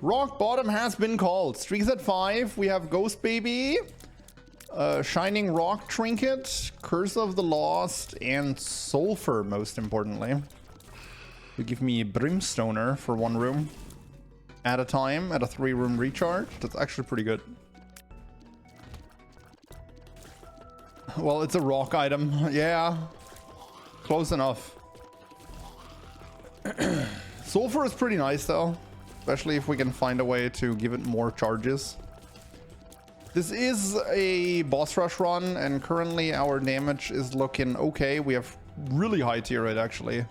Rock bottom has been called. Streaks at 5. We have Ghost Baby, Shining Rock Trinket, Curse of the Lost, and Sulfur, most importantly. You give me Brimstoner for 1 room at a time at a 3-room recharge. That's actually pretty good. Well, it's a rock item. Yeah, close enough. Sulfur is pretty nice though, especially if we can find a way to give it more charges. This is a boss rush run, and currently our damage is looking okay. We have really high tier rate actually,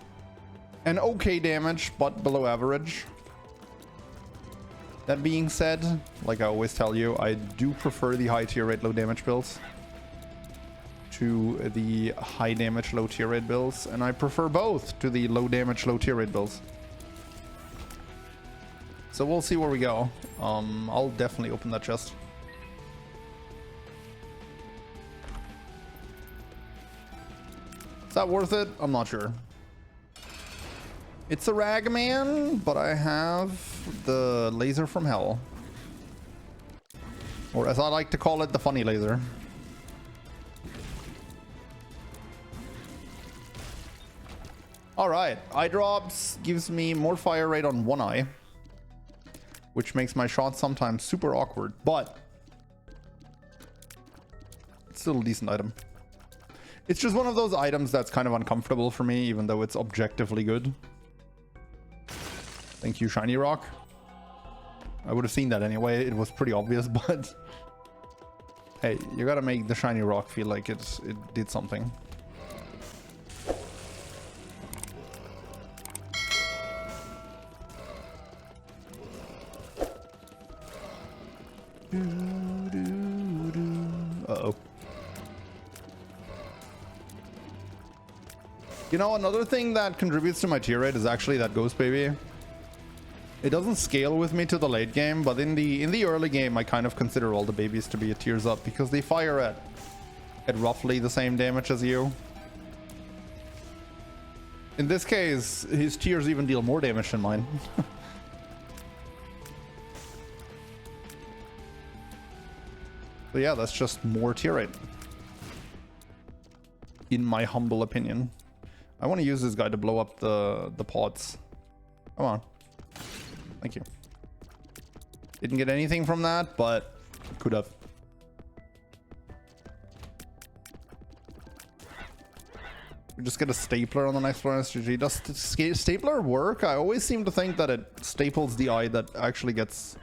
and okay damage, but below average. That being said, like I always tell you, I do prefer the high tier rate, low damage builds to the high damage, low tier rate builds, and I prefer both to the low damage, low tier rate builds. So we'll see where we go. I'll definitely open that chest. Is that worth it? I'm not sure. It's a Ragman, but I have the laser from hell. Or as I like to call it, the funny laser. Alright, eye drops gives me more fire rate on one eye, which makes my shots sometimes super awkward, but it's still a decent item. It's just one of those items that's kind of uncomfortable for me, even though it's objectively good. Thank you, Shiny Rock. I would have seen that anyway. It was pretty obvious, but hey, you gotta make the Shiny Rock feel like it did something. Uh-oh. You know, another thing that contributes to my tier rate is actually that Ghost Baby. It doesn't scale with me to the late game, but in the early game, I kind of consider all the babies to be a tiers up because they fire at roughly the same damage as you. In this case, his tiers even deal more damage than mine. So yeah, that's just more tier rate, in my humble opinion. I want to use this guy to blow up the pods. Come on. Thank you. Didn't get anything from that, but could have. We just get a stapler on the next floor SGG. Does stapler work? I always seem to think that it staples the eye that actually gets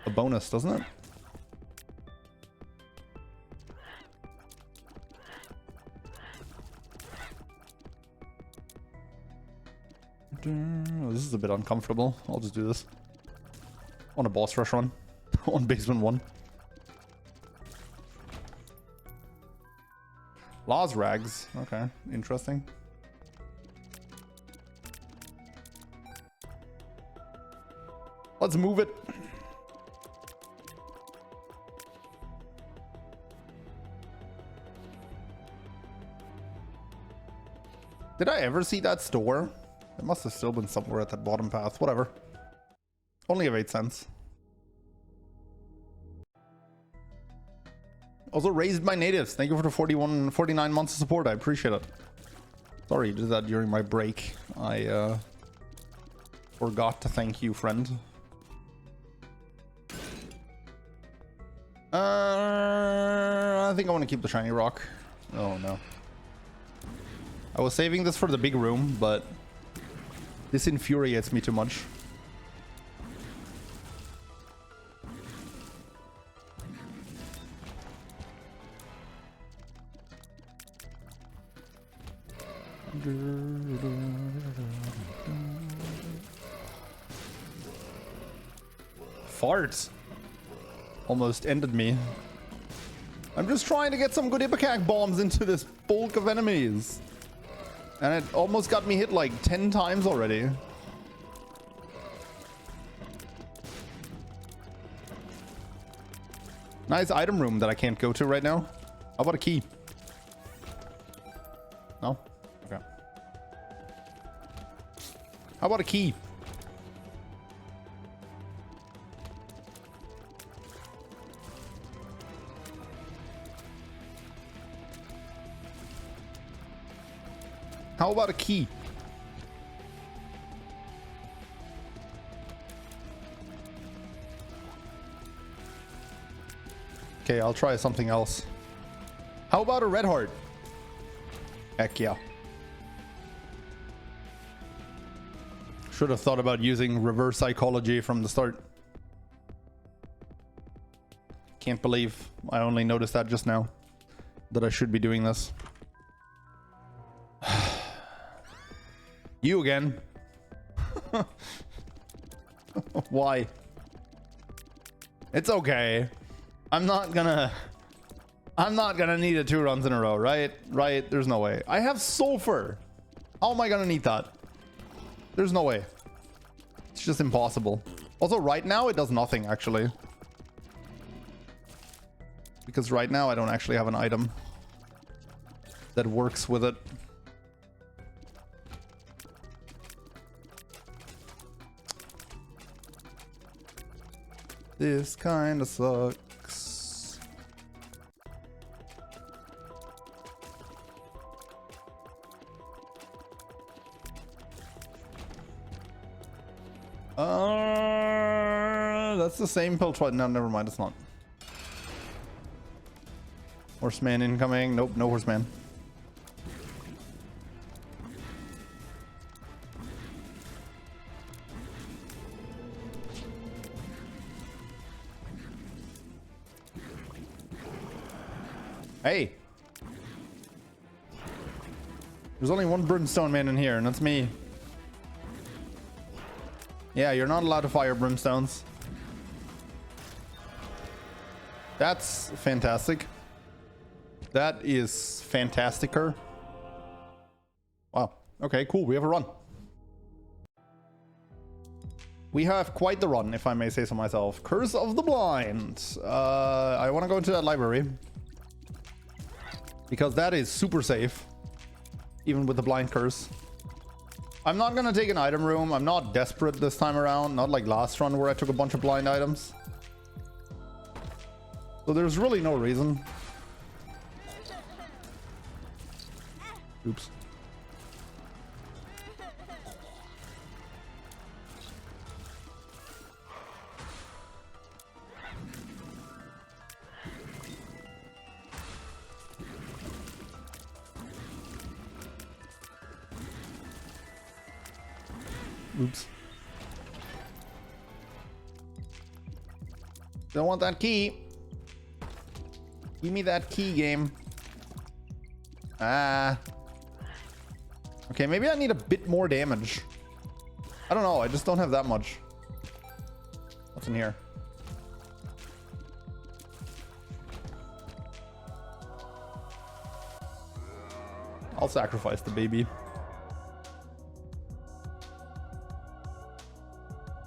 a bonus, doesn't it? Oh, this is a bit uncomfortable. I'll just do this on a boss rush run on basement 1. Laws rags. Okay, interesting. Let's move it. Did I ever see that store? It must have still been somewhere at that bottom path. Whatever. Only have 8 cents. Also raised by natives. Thank you for the 49 months of support. I appreciate it. Sorry, you did that during my break. I forgot to thank you, friend. I think I want to keep the shiny rock. Oh no. I was saving this for the big room, but this infuriates me too much. Farts almost ended me. I'm just trying to get some good Ipecac bombs into this bulk of enemies. And it almost got me hit like 10 times already. Nice item room that I can't go to right now. How about a key? No? Okay. How about a key? How about a key? Okay, I'll try something else. How about a red heart? Heck yeah. Should have thought about using reverse psychology from the start. Can't believe I only noticed that just now. That I should be doing this. You again. Why? It's okay. I'm not gonna need it 2 runs in a row, right? Right? There's no way. I have sulfur. How am I gonna need that? There's no way. It's just impossible. Also, right now it does nothing, actually. Because right now I don't actually have an item that works with it. This kind of sucks. That's the same pill twice. No, never mind. It's not. Horseman incoming. Nope, no horseman. Hey. There's only one brimstone man in here, and that's me. Yeah, you're not allowed to fire brimstones. That's fantastic. That is fantasticer. Wow. Okay, cool. We have a run. We have quite the run, if I may say so myself. Curse of the Blind. I want to go into that library. Because that is super safe. Even with the blind curse. I'm not going to take an item room. I'm not desperate this time around. Not like last run where I took a bunch of blind items. So there's really no reason. Oops. Oops. Don't want that key. Give me that key, game. Ah. Okay, maybe I need a bit more damage. I don't know. I just don't have that much. What's in here? I'll sacrifice the baby.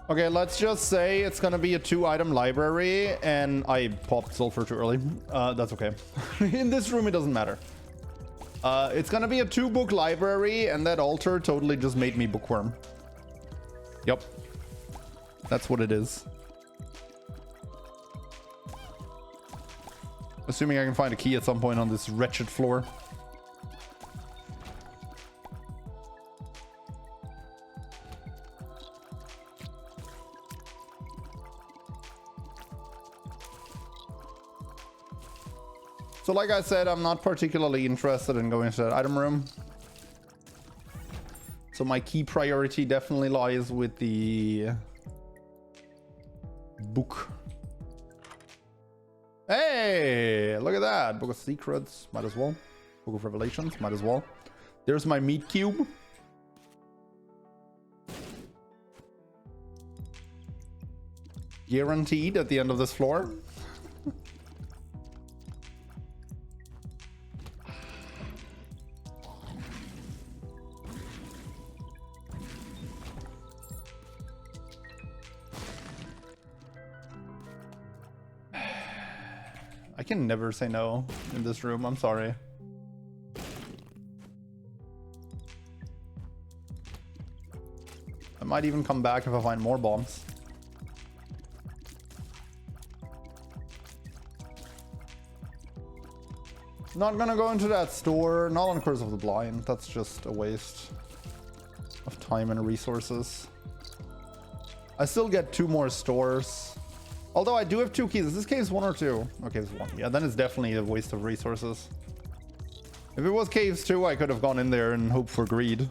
Okay, let's just say it's gonna be a 2-item library, and I popped sulfur too early. That's okay. In this room, it doesn't matter. It's gonna be a 2-book library, and that altar totally just made me bookworm. Yep. That's what it is. Assuming I can find a key at some point on this wretched floor. So like I said, I'm not particularly interested in going to that item room. So my key priority definitely lies with the book. Hey, look at that. Book of Secrets, might as well. Book of Revelations, might as well. There's my meat cube. Guaranteed at the end of this floor. I can never say no in this room. I'm sorry. I might even come back if I find more bombs. Not gonna go into that store. Not on Curse of the Blind. That's just a waste of time and resources. I still get 2 more stores. Although I do have 2 keys. Is this case 1 or 2? Okay, it's 1. Yeah, then it's definitely a waste of resources. If it was caves 2, I could have gone in there and hoped for greed.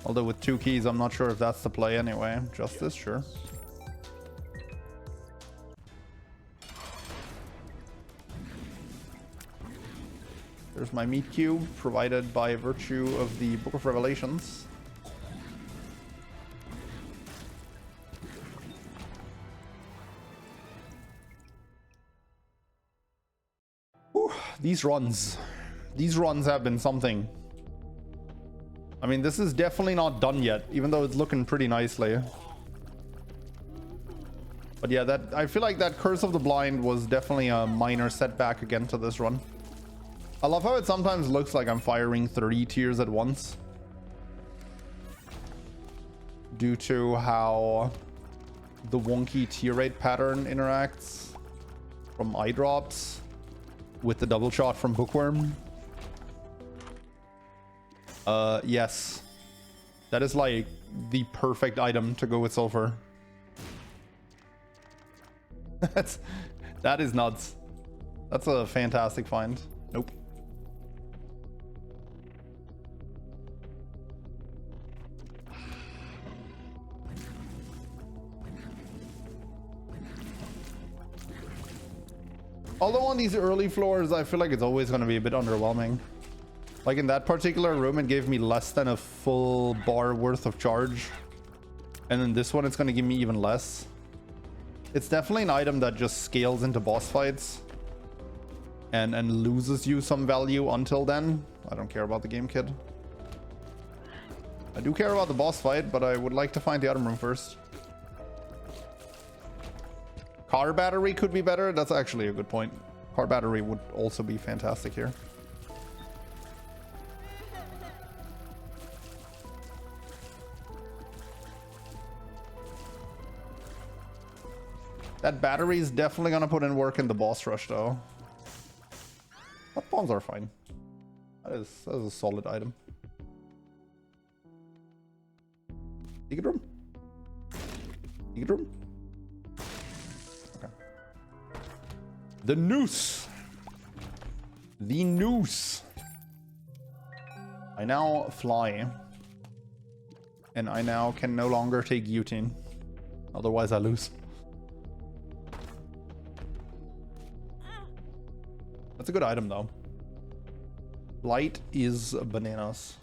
Although with 2 keys, I'm not sure if that's the play anyway. Justice, sure. There's my meat cube, provided by virtue of the Book of Revelations. Whew, these runs have been something. I mean, this is definitely not done yet, even though it's looking pretty nicely. But yeah, I feel like that Curse of the Blind was definitely a minor setback again to this run. I love how it sometimes looks like I'm firing 3 tiers at once, due to how the wonky tier rate pattern interacts from eye drops with the double shot from bookworm. Yes, that is like the perfect item to go with sulfur. That is nuts. That's a fantastic find. Nope. Although on these early floors, I feel like it's always going to be a bit underwhelming. Like in that particular room, it gave me less than a full bar worth of charge. And in this one, it's going to give me even less. It's definitely an item that just scales into boss fights. And loses you some value until then. I don't care about the game kit. I do care about the boss fight, but I would like to find the item room first. Car battery could be better. That's actually a good point. Car battery would also be fantastic here. That battery is definitely going to put in work in the boss rush, though. But bombs are fine. That is a solid item. Secret room? Secret room? Okay. The noose. The noose. I now fly. And I now can no longer take guillotine. Otherwise I lose. That's a good item, though. Light is bananas.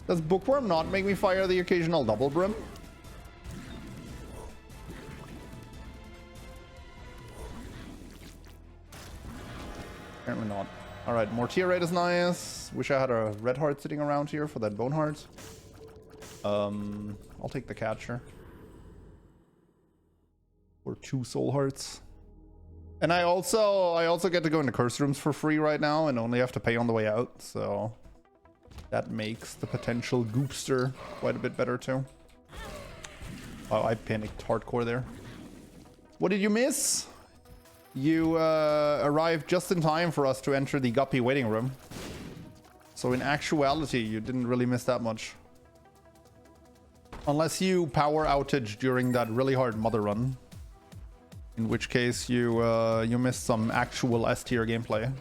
Does bookworm not make me fire the occasional double brim? Apparently not. Alright, more tier rate is nice. Wish I had a red heart sitting around here for that bone heart. I'll take the catcher. Or 2 soul hearts. And I also get to go into curse rooms for free right now and only have to pay on the way out, so that makes the potential goopster quite a bit better too. Oh, I panicked hardcore there. What did you miss? You arrived just in time for us to enter the guppy waiting room. So in actuality, you didn't really miss that much. Unless you power outage during that really hard mother run. In which case you missed some actual S tier gameplay.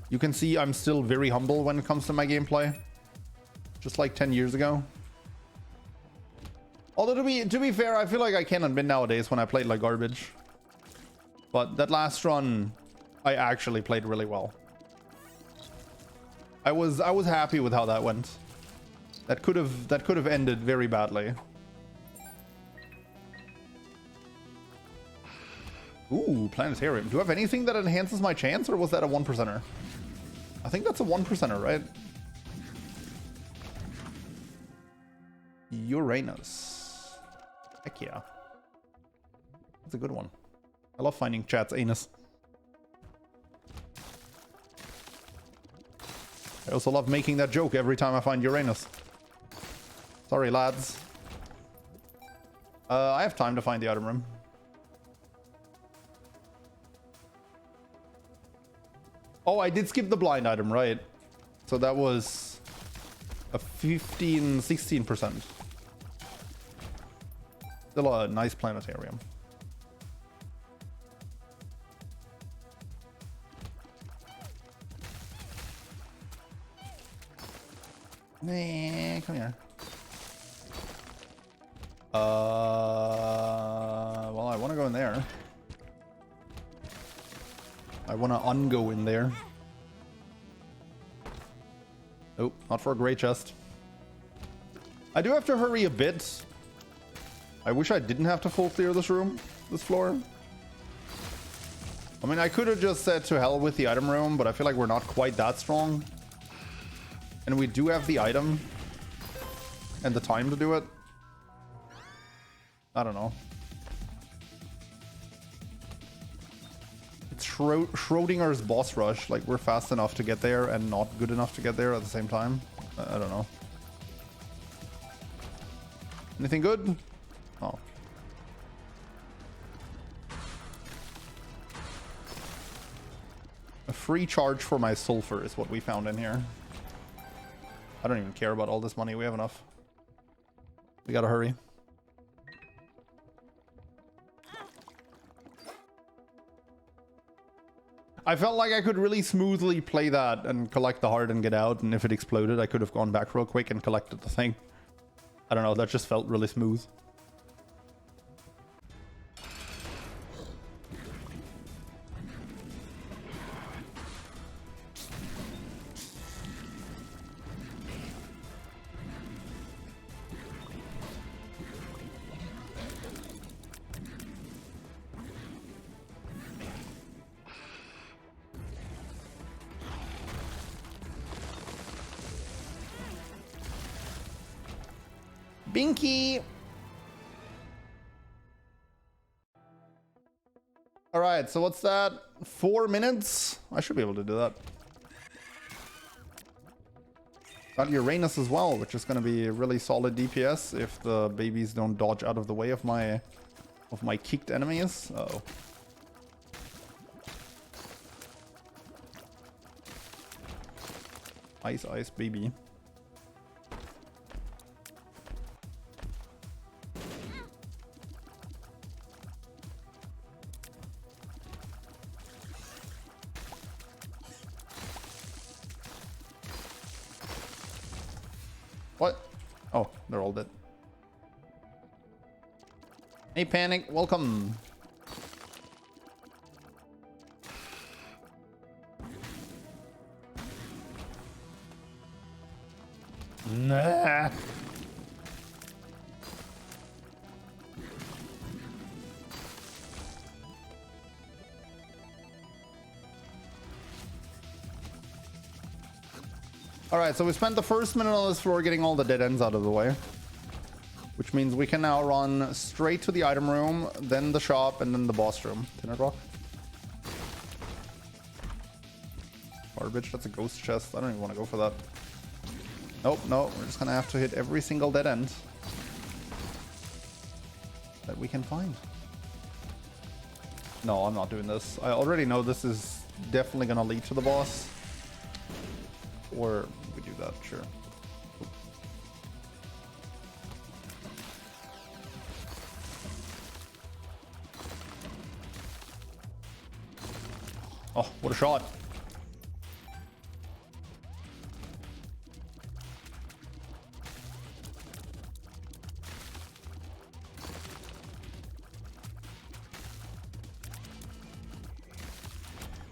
You can see I'm still very humble when it comes to my gameplay. Just like 10 years ago. Although to be fair, I feel like I can't admit nowadays when I played like garbage. But that last run, I actually played really well. I was happy with how that went. That could have ended very badly. Ooh, planetarium. Do I have anything that enhances my chance, or was that a 1%er? I think that's a 1%er, right? Uranus. Heck yeah. That's a good one. I love finding chat's anus. I also love making that joke every time I find Uranus. Sorry, lads. I have time to find the item room. Oh, I did skip the blind item, right? So that was a 16%. Still a nice planetarium. Nah, come here. Well, I want to go in there. I want to ungo in there. Oh, not for a great chest. I do have to hurry a bit. I wish I didn't have to full clear this room, this floor. I mean, I could have just said to hell with the item room, but I feel like we're not quite that strong. And we do have the item and the time to do it. I don't know. It's Schrodinger's boss rush. Like, we're fast enough to get there and not good enough to get there at the same time. I don't know. Anything good? Oh. A free charge for my sulfur is what we found in here. I don't even care about all this money. We have enough. We gotta hurry. I felt like I could really smoothly play that and collect the heart and get out, and if it exploded, I could have gone back real quick and collected the thing. I don't know, that just felt really smooth. Binky! Alright, so what's that? 4 minutes? I should be able to do that. Got Uranus as well, which is going to be a really solid DPS if the babies don't dodge out of the way of my kicked enemies. Uh-oh. Ice, ice, baby. What? Oh, they're all dead. Hey, Panic, welcome. Nah. Alright, so we spent the first minute on this floor getting all the dead ends out of the way. Which means we can now run straight to the item room, then the shop, and then the boss room. Tinted rock. Garbage, that's a ghost chest. I don't even want to go for that. Nope, no, we're just gonna have to hit every single dead end that we can find. No, I'm not doing this. I already know this is definitely gonna lead to the boss. Or we do that, sure. Oh, what a shot.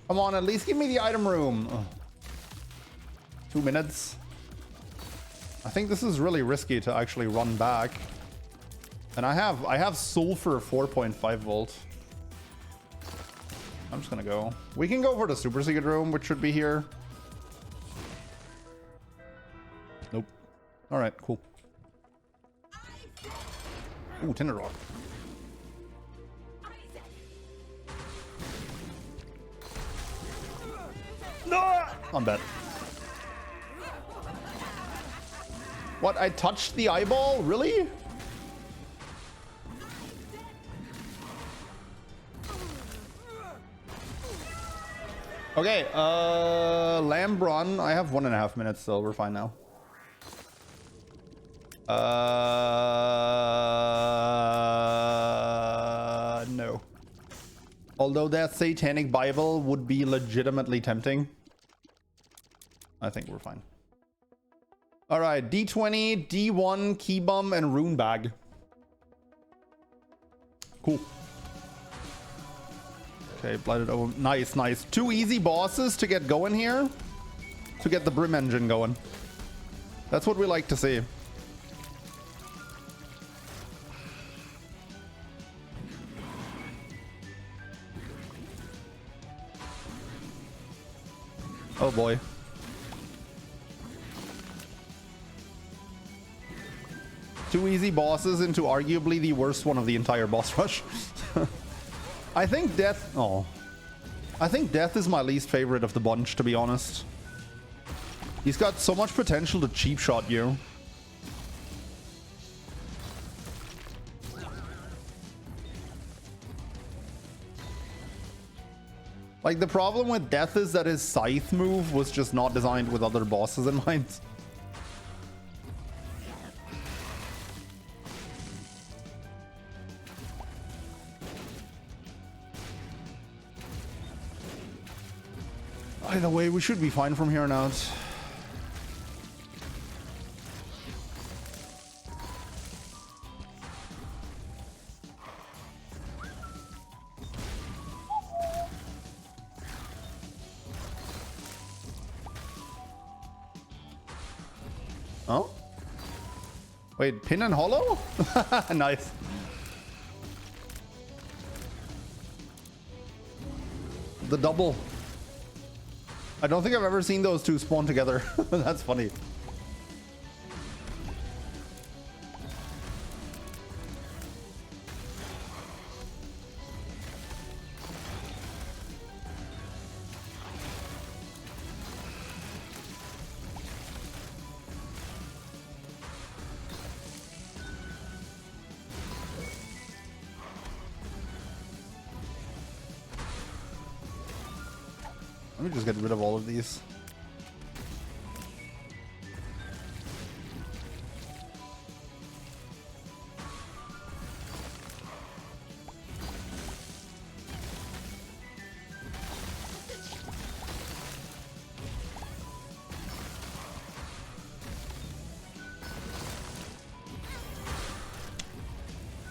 Come on, at least give me the item room. Ugh. 2 minutes. I think this is really risky to actually run back. And I have sulfur 4.5 volt. I'm just gonna go. We can go for the super secret room, which should be here. Nope. Alright, cool. Ooh, Tinder rock. No! I'm dead. What? I touched the eyeball? Really? Okay, Lamb Run. I have 1.5 minutes, so we're fine now. No. Although that satanic Bible would be legitimately tempting. I think we're fine. All right, D20, D1, Key Bum, and Rune Bag. Cool. Okay, Blighted over. Nice, nice. 2 easy bosses to get going here. To get the Brim engine going. That's what we like to see. Oh boy. Two easy bosses into arguably the worst one of the entire boss rush. I think Death... Oh. I think Death is my least favorite of the bunch, to be honest. He's got so much potential to cheap shot you. Like, the problem with Death is that his Scythe move was just not designed with other bosses in mind. Either way, we should be fine from here on out. Oh? Wait, pin and hollow? Nice. The double. I don't think I've ever seen those two spawn together. That's funny. Let me just get rid of all of these.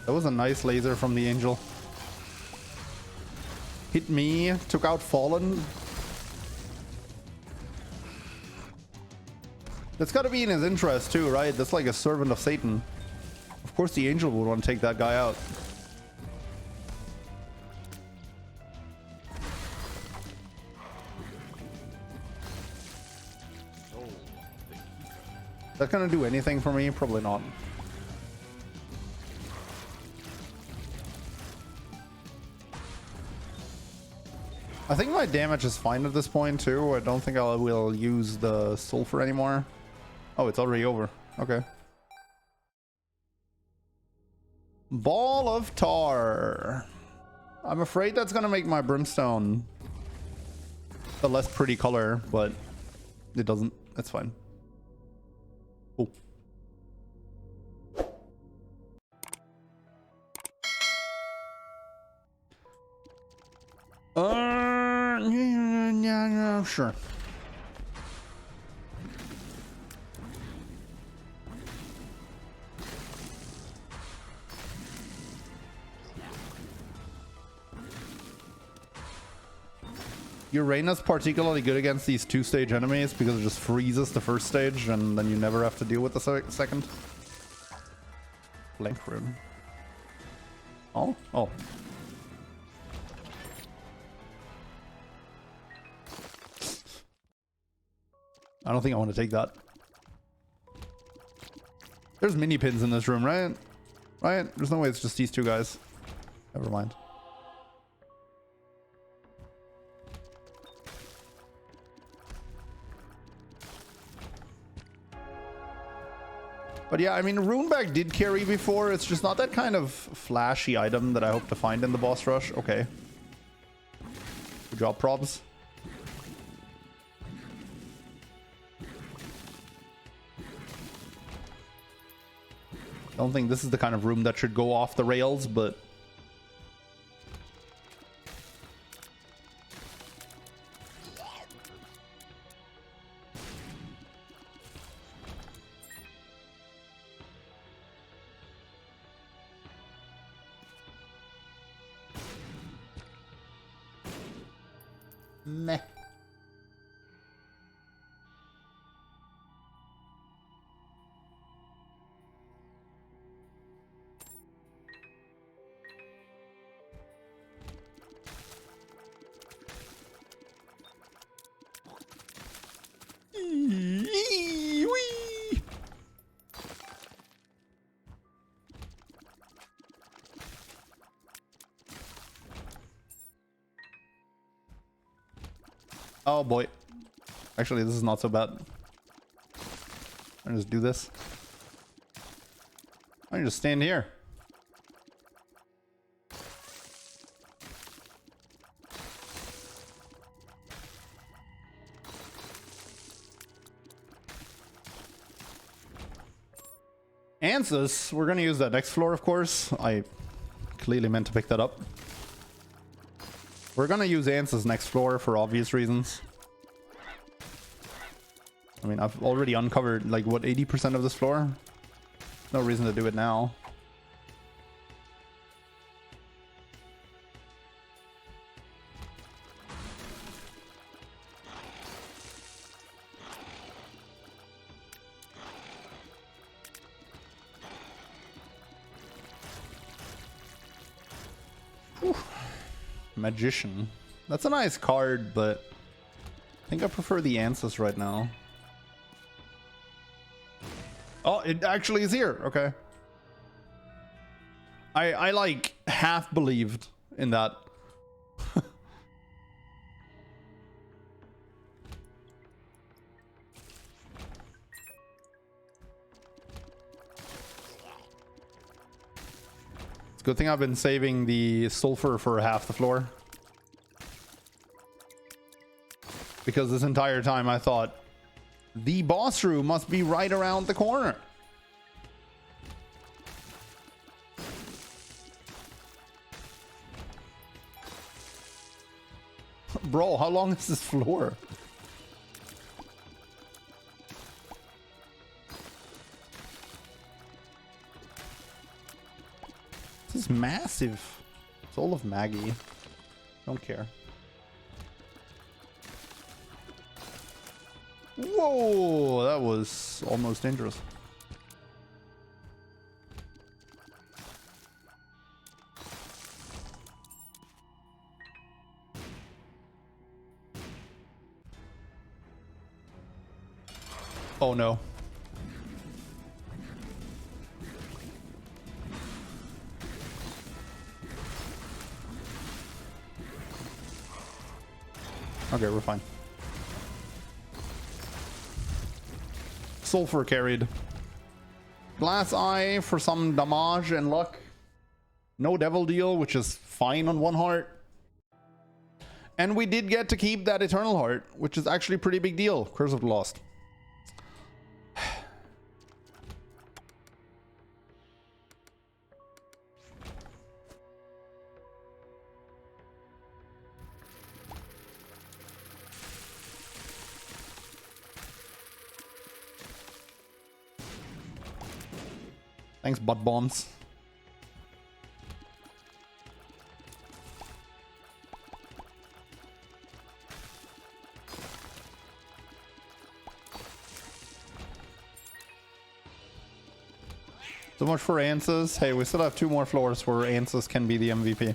That was a nice laser from the angel. Hit me, took out Fallen. That's got to be in his interest too, right? That's like a servant of Satan. Of course the angel would want to take that guy out. Is that gonna do anything for me? Probably not. I think my damage is fine at this point too. I don't think I will use the sulfur anymore. Oh, it's already over. Okay. Ball of Tar. I'm afraid that's gonna make my brimstone a less pretty color, but it doesn't. That's fine. Cool. Yeah, sure. Uranus particularly good against these 2-stage enemies because it just freezes the first stage and then you never have to deal with the second. Blank rune. Oh, oh. I don't think I want to take that. There's mini pins in this room, right? Right? There's no way it's just these two guys. Never mind. But yeah, I mean, Runebag did carry before. It's just not that kind of flashy item that I hope to find in the boss rush. Okay. Good job, probs. Don't think this is the kind of room that should go off the rails, but... Meh. Oh boy. Actually, this is not so bad. I'll just do this. I just stand here. Answers. We're gonna use that next floor, of course. I clearly meant to pick that up. We're gonna use Answers next floor for obvious reasons. I mean, I've already uncovered, like, what, 80% of this floor? No reason to do it now. Whew. Magician. That's a nice card, but I think I prefer the Answers right now. Oh, it actually is here. Okay. I like half believed in that. It's a good thing I've been saving the sulfur for half the floor. Because this entire time I thought, the boss room must be right around the corner. Bro, how long is this floor? This is massive. Soul of Maggie. Don't care. Whoa, that was almost dangerous. Oh no. Okay, we're fine. Sulfur carried. Glass Eye for some damage and luck. No Devil Deal, which is fine on one heart. And we did get to keep that Eternal Heart, which is actually a pretty big deal. Curse of the Lost. Thanks, butt bombs. So much for Answers. Hey, we still have 2 more floors where Answers can be the MVP.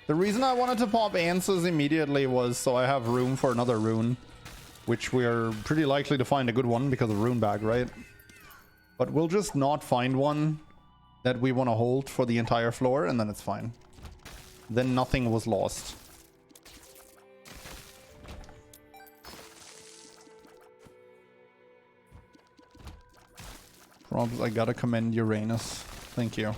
The reason I wanted to pop Answers immediately was so I have room for another rune, which we are pretty likely to find a good one because of Rune Bag, right? But we'll just not find one that we want to hold for the entire floor, and then it's fine. Then nothing was lost. Probs, I gotta commend Uranus. Thank you.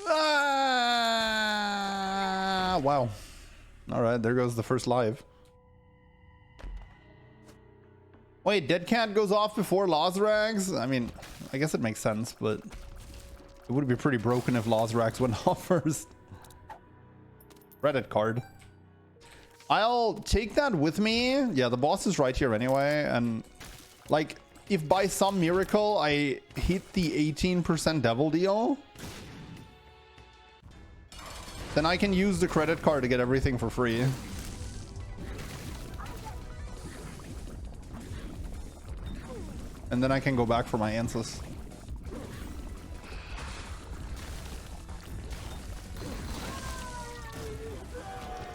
Ah, wow. All right, there goes the first live. Wait, Dead Cat goes off before Lozrags? I mean, I guess it makes sense, but it would be pretty broken if Lozrags went off first. Reddit card. I'll take that with me. Yeah, the boss is right here anyway. And like, if by some miracle I hit the 18% devil deal, then I can use the credit card to get everything for free. And then I can go back for my answers.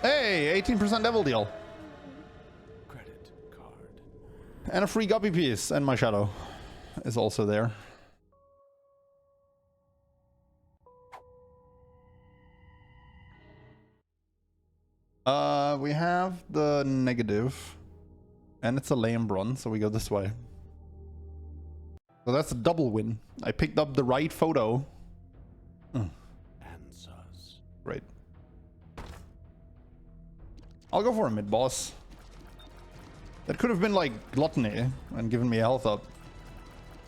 Hey, 18% devil deal. Credit card. And a free guppy piece. And my shadow is also there. We have the negative. And it's a Lambron, so we go this way. So that's a double win. I picked up the right photo. Answers. Great. I'll go for a mid-boss. That could have been like Gluttony and given me a health up.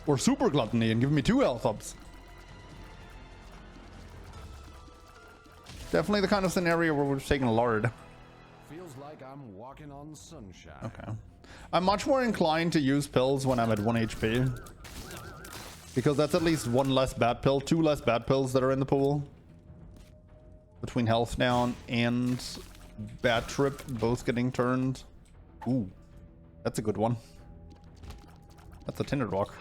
Or Super Gluttony and given me 2 health ups. Definitely the kind of scenario where we're taking a lard. Feels like I'm walking on sunshine. Okay. I'm much more inclined to use pills when I'm at 1 HP. Because that's at least 1 less bad pill, 2 less bad pills that are in the pool. Between health down and bad trip both getting turned. Ooh, that's a good one. That's a Tinder rock.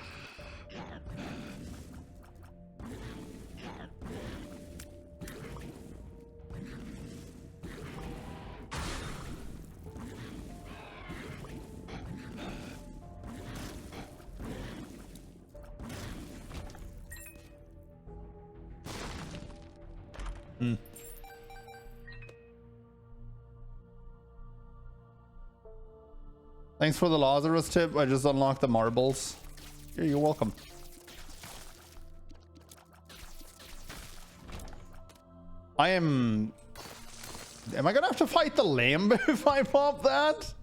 Thanks for the Lazarus tip. I just unlocked the marbles. Here, you're welcome. Am I gonna have to fight the lamb if I pop that?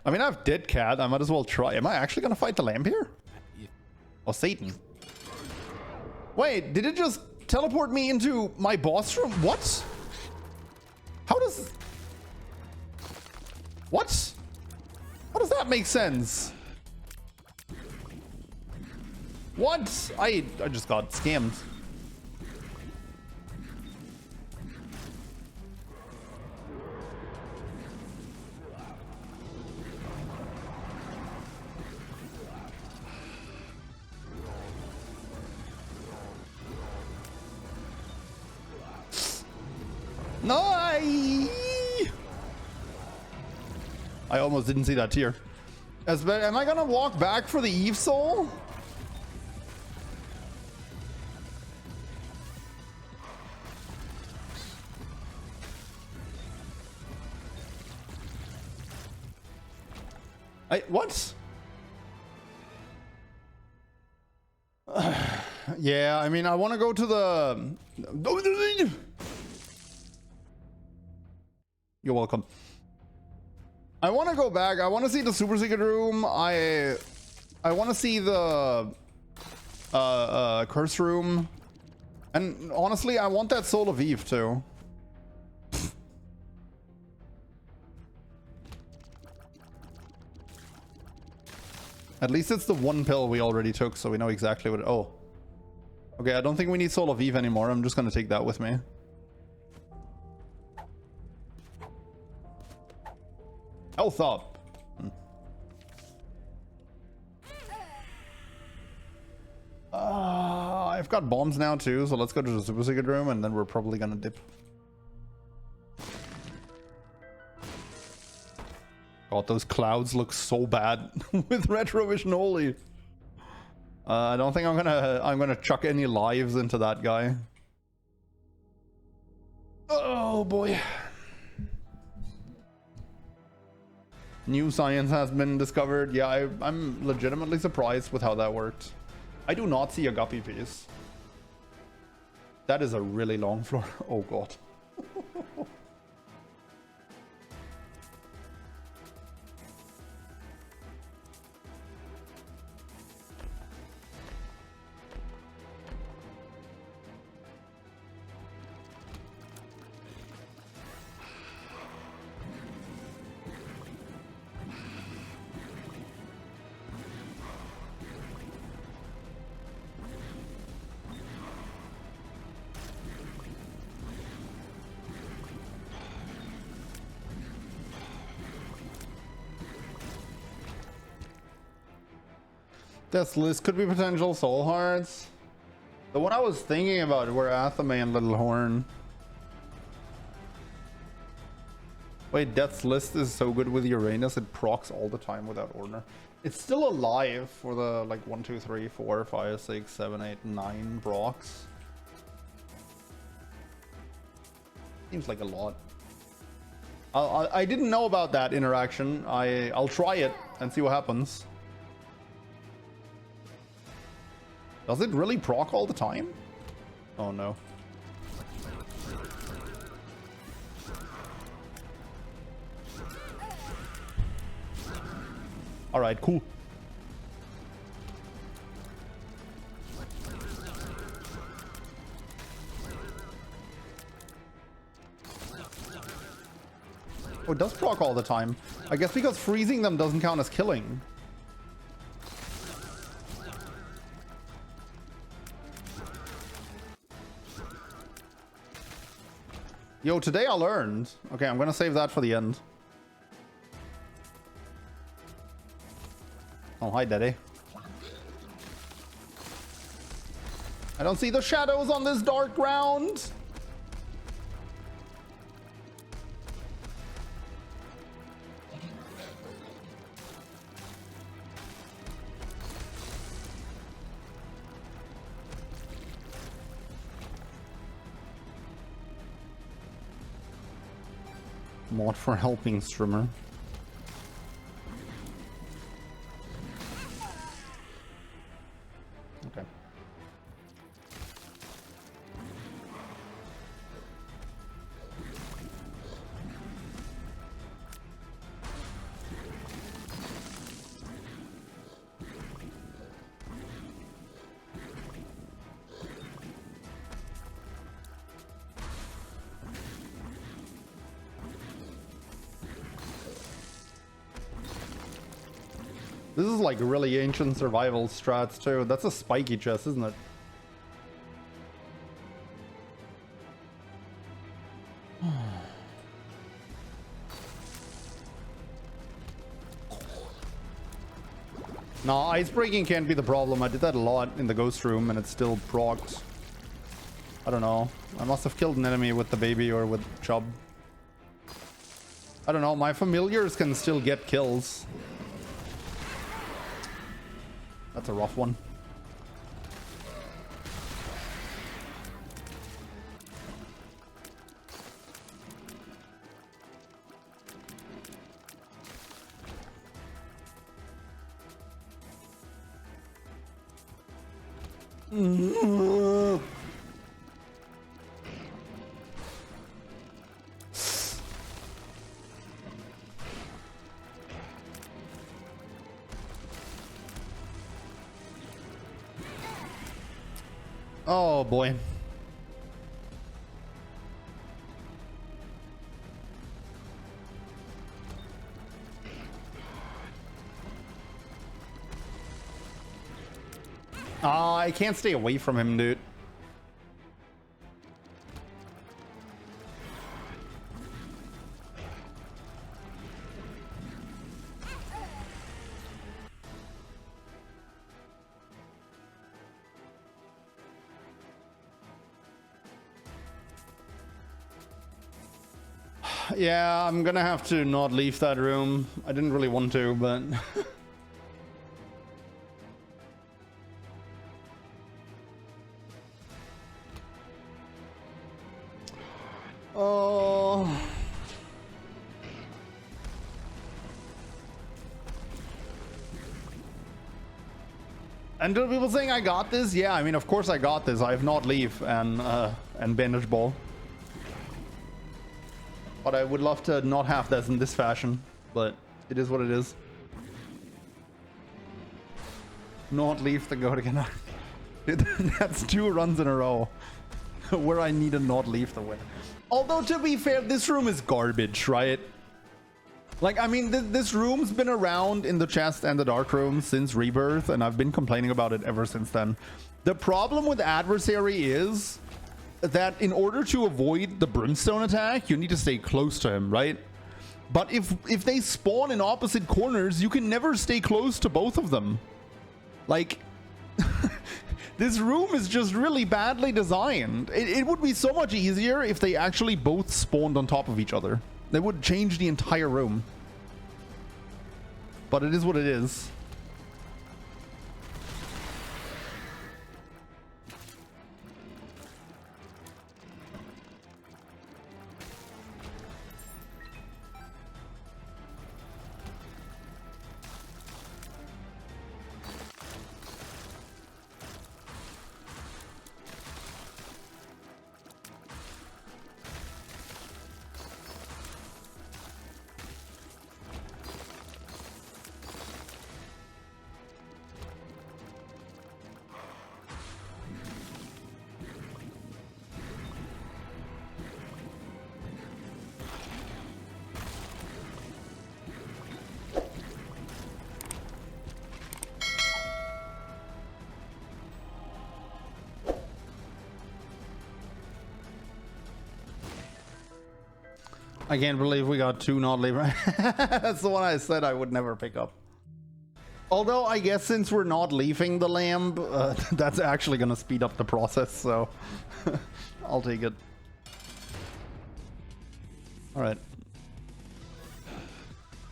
I mean, I have Dead Cat. I might as well try. Am I actually gonna fight the lamb here? Oh, Satan. Wait, did it just teleport me into my boss room? What? How does... What? How does that make sense? What? I just got scammed. No, I almost didn't see that tier. Am I gonna walk back for the Eve Soul? What? Yeah, I mean, I want to go to the... You're welcome. I want to go back. I want to see the Super Secret Room. I want to see the Curse Room. And honestly, I want that Soul of Eve too. At least it's the 1 pill we already took, so we know exactly what... Oh. Okay, I don't think we need Soul of Eve anymore. I'm just going to take that with me. Health up. I've got bombs now too, so let's go to the Super Secret Room and then we're probably gonna dip. God, those clouds look so bad with Retrovision Holy. I don't think I'm gonna chuck any lives into that guy. Oh boy. New science has been discovered. Yeah, I'm legitimately surprised with how that worked. I do not see a guppy piece. That is a really long floor. Oh god. This list could be potential soul hearts. The one I was thinking about were Athame and Little Horn. Wait, Death's List is so good with Uranus, it procs all the time without order. It's still alive for the like 1, 2, 3, 4, 5, 6, 7, 8, 9 procs. Seems like a lot. I didn't know about that interaction. I'll try it and see what happens. Does it really proc all the time? Oh no. Alright, cool. Oh, it does proc all the time. I guess because freezing them doesn't count as killing. Yo, today I learned. Okay, I'm gonna save that for the end. Oh, hi, Daddy. I don't see the shadows on this dark ground. Mod for helping streamer. Okay. This is like really ancient survival strats too. That's a spiky chest, isn't it? No, ice breaking can't be the problem. I did that a lot in the ghost room and it still procced. I don't know. I must have killed an enemy with the baby or with Chubb. I don't know. My familiars can still get kills. That's a rough one. Oh boy. I can't stay away from him, dude. Yeah, I'm gonna have to not leave that room. I didn't really want to, but... Oh... And to people saying I got this, yeah, I mean, of course I got this. I have not leave and bandage ball. But I would love to not have this in this fashion, but it is what it is. Not leave the goat again. That's 2 runs in a row where I need to not leave the win. Although, to be fair, this room is garbage, right? Like, I mean, this room's been around in the chest and the dark room since Rebirth, and I've been complaining about it ever since then. The problem with Adversary is that in order to avoid the Brimstone attack, you need to stay close to him, right? But if they spawn in opposite corners, you can never stay close to both of them. Like, this room is just really badly designed. It would be so much easier if they actually both spawned on top of each other. They would change the entire room. But it is what it is. I can't believe we got 2 not leave. That's the one I said I would never pick up. Although I guess since we're not leaving the lamb, that's actually going to speed up the process, so I'll take it. All right.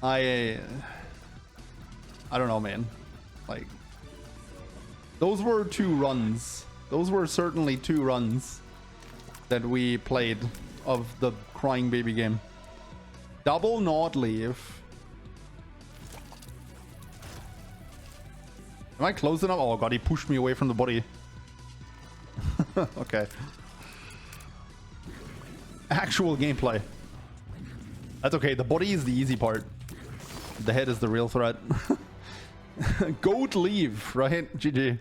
I don't know, man. Like, those were 2 runs. Those were certainly 2 runs that we played of the crying baby game. Double not leave. Am I close enough? Oh god, he pushed me away from the body. Okay. Actual gameplay. That's okay, the body is the easy part. The head is the real threat. Goat leave, right? GG.